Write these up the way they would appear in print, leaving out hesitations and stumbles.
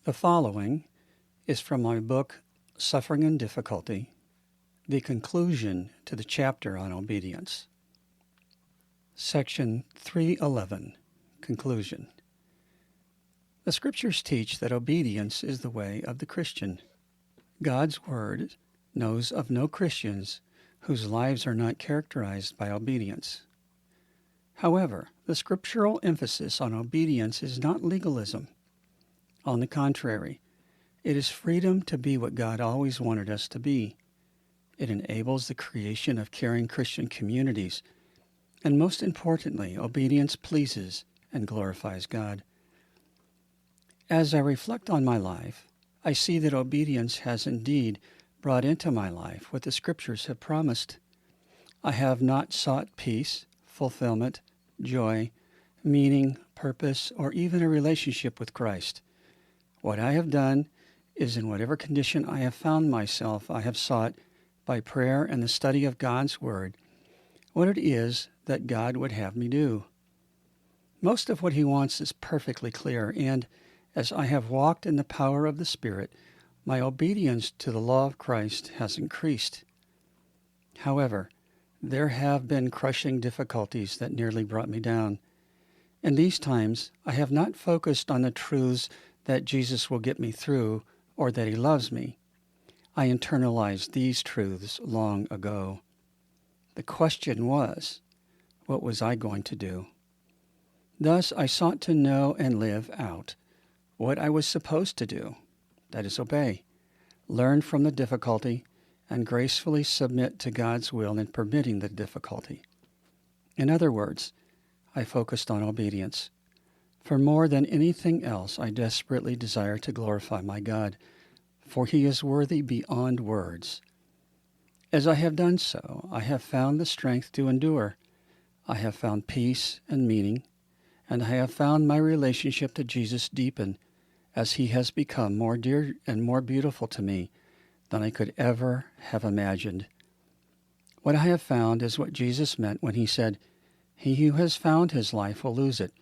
The following is from my book, Suffering and Difficulty, the conclusion to the chapter on obedience. Section 311, Conclusion. The Scriptures teach that obedience is the way of the Christian. God's Word knows of no Christians whose lives are not characterized by obedience. However, the scriptural emphasis on obedience is not legalism. On the contrary, it is freedom to be what God always wanted us to be. It enables the creation of caring Christian communities, and most importantly, obedience pleases and glorifies God. As I reflect on my life, I see that obedience has indeed brought into my life what the Scriptures have promised. I have not sought peace, fulfillment, joy, meaning, purpose, or even a relationship with Christ. What I have done is, in whatever condition I have found myself, I have sought, by prayer and the study of God's Word, what it is that God would have me do. Most of what He wants is perfectly clear, and as I have walked in the power of the Spirit, my obedience to the law of Christ has increased. However, there have been crushing difficulties that nearly brought me down. In these times, I have not focused on the truths that Jesus will get me through or that He loves me. I internalized these truths long ago. The question was, what was I going to do? Thus, I sought to know and live out what I was supposed to do, that is, obey, learn from the difficulty, and gracefully submit to God's will in permitting the difficulty. In other words, I focused on obedience. For more than anything else, I desperately desire to glorify my God, for He is worthy beyond words. As I have done so, I have found the strength to endure. I have found peace and meaning, and I have found my relationship to Jesus deepen as He has become more dear and more beautiful to me than I could ever have imagined. What I have found is what Jesus meant when He said, "He who has found his life will lose it,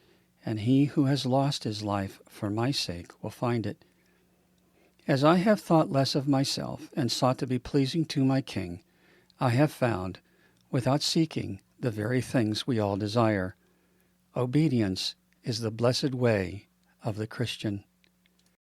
and he who has lost his life for my sake will find it." As I have thought less of myself and sought to be pleasing to my King, I have found, without seeking, the very things we all desire. Obedience is the blessed way of the Christian.